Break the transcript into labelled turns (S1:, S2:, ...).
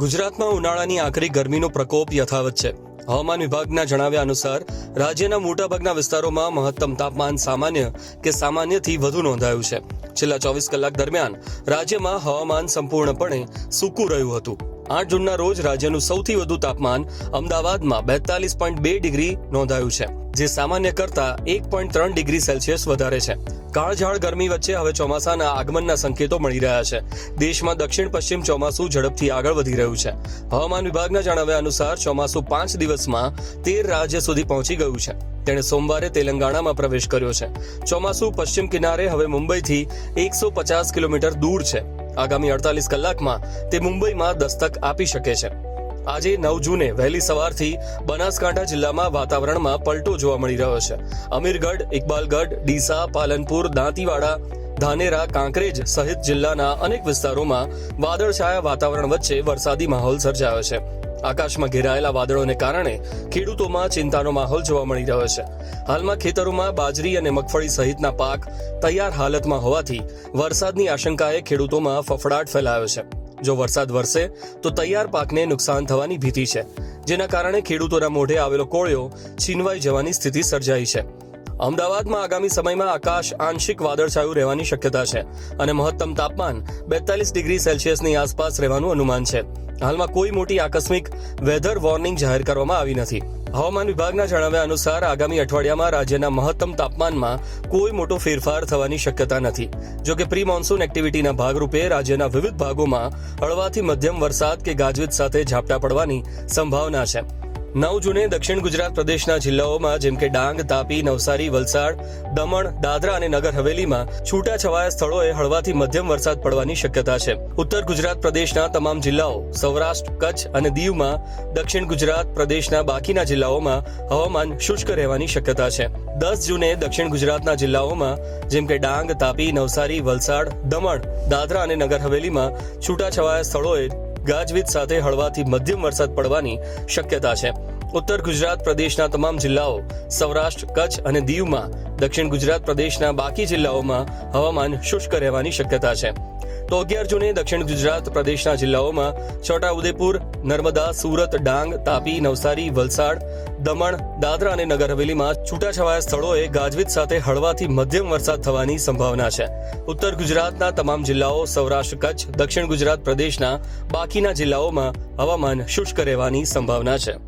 S1: ગુજરાતમાં ઉનાળાની આકરી ગરમીનો પ્રકોપ યથાવત છે. હવામાન વિભાગના જણાવ્યા અનુસાર રાજ્યના મોટાભાગના વિસ્તારોમાં મહત્તમ તાપમાન સામાન્ય કે સામાન્યથી વધુ નોંધાયું છે. છેલ્લા 24 કલાક દરમિયાન રાજ્યમાં હવામાન સંપૂર્ણપણે સૂકું રહ્યું હતું. 8 જૂનના રોજ રાજ્યનું સૌથી વધુ તાપમાન અમદાવાદમાં 42.2 ડિગ્રી નોંધાયું છે, જે સામાન્ય કરતા 1.3 ડિગ્રી સેલ્સિયસ વધારે છે. કાળઝાળ ગરમી વચ્ચે હવે ચોમાસાના આગમનના સંકેતો મળી રહ્યા છે. દેશમાં દક્ષિણ પશ્ચિમ ચોમાસું ઝડપથી આગળ વધી રહ્યું છે. હવામાન વિભાગના જણાવ્યા અનુસાર ચોમાસું 5 દિવસમાં 13 રાજ્ય સુધી પહોંચી ગયું છે. તેણે સોમવારે તેલંગાણામાં પ્રવેશ કર્યો છે. ચોમાસું પશ્ચિમ કિનારે હવે મુંબઈથી 150 કિલોમીટર દૂર છે. આગામી 48 કલાકમાં તે મુંબઈમાં દસ્તક આપી શકે છે. આજે 9 જૂને વહેલી સવારથી બનાસકાંઠા જિલ્લામાં વાતાવરણમાં પલટો જોવા મળી રહ્યો છે. અમીરગઢ, ઇકબાલગઢ, ડીસા, પાલનપુર, દાંતીવાડા, ધાનેરા, કાંકરેજ સહિત જિલ્લાના અનેક વિસ્તારોમાં વાદળછાયા વાતાવરણ વચ્ચે વરસાદી માહોલ સર્જાયો છે. આકાશમાં ઘેરાયેલા વાદળોને કારણે ખેડૂતોમાં ચિંતાનો માહોલ જોવા મળી રહ્યો છે. હાલમાં ખેતરોમાં બાજરી અને મગફળી સહિતના પાક તૈયાર હાલતમાં હોવાથી વરસાદની આશંકાએ ખેડૂતોમાં ફફડાટ ફેલાયો છે. જો વરસાદ વરસે તો તૈયાર પાકને નુકસાન થવાની ભીતિ છે, જેના કારણે ખેડૂતોના મોઢે આવેલો કોળિયો છીનવાઈ જવાની સ્થિતિ સર્જાઈ છે. અમદાવાદમાં આગામી સમયમાં આકાશ આંશિક વાદળછાયું રહેવાની શક્યતા છે અને મહત્તમ તાપમાન 42 ડિગ્રી સેલ્સિયસની આસપાસ રહેવાનું અનુમાન છે. હાલમાં કોઈ મોટી આકસ્મિક વેધર વોર્નિંગ જાહેર કરવામાં આવી નથી. હવામાન વિભાગના જણાવ્યા અનુસાર આગામી અઠવાડિયામાં રાજ્યના મહત્તમ તાપમાનમાં કોઈ મોટો ફેરફાર થવાની શક્યતા નથી. જોકે પ્રી મોન્સૂન એક્ટિવિટીના ભાગરૂપે રાજ્યના વિવિધ ભાગોમાં હળવાથી મધ્યમ વરસાદ કે ગાજવીજ સાથે ઝાપટા પડવાની સંભાવના છે. 9 જૂને દક્ષિણ ગુજરાત પ્રદેશના જિલ્લાઓમાં જેમ કે ડાંગ, તાપી, નવસારી, વલસાડ, દમણ, દાદરા અને નગર હવેલીમાં છૂટાછવાયા સ્થળોએ હળવાથી મધ્યમ વરસાદ પડવાની શક્યતા છે. ઉત્તર ગુજરાત પ્રદેશના તમામ જિલ્લાઓ, સૌરાષ્ટ્ર, કચ્છ અને દીવમાં, દક્ષિણ ગુજરાત પ્રદેશના બાકીના જિલ્લાઓમાં હવામાન શુષ્ક રહેવાની શક્યતા છે. 10 જૂને દક્ષિણ ગુજરાતના જિલ્લાઓમાં જેમ કે ડાંગ, તાપી, નવસારી, વલસાડ, દમણ, દાદરા અને નગર હવેલીમાં છૂટાછવાયા સ્થળોએ ગાજવીજ સાથે હળવાથી મધ્યમ વરસાદ પડવાની શક્યતા છે. ઉત્તર ગુજરાત પ્રદેશના તમામ જિલ્લાઓ, સૌરાષ્ટ્ર, કચ્છ અને દીવમાં, દક્ષિણ ગુજરાત પ્રદેશના બાકી જિલ્લાઓમાં હવામાન શુષ્ક રહેવાની શક્યતા છે. તો 11 જૂને દક્ષિણ ગુજરાત પ્રદેશના જિલ્લાઓમાં છોટાઉદેપુર, નર્મદા, સુરત, ડાંગ, તાપી, નવસારી, વલસાડ, દમણ, દાદરા અને નગર હવેલીમાં છૂટાછવાયા સ્થળોએ ગાજવીજ સાથે હળવાથી મધ્યમ વરસાદ થવાની સંભાવના છે. ઉત્તર ગુજરાતના તમામ જિલ્લાઓ, સૌરાષ્ટ્ર, કચ્છ, દક્ષિણ ગુજરાત પ્રદેશના બાકીના જિલ્લાઓમાં હવામાન શુષ્ક રહેવાની સંભાવના છે.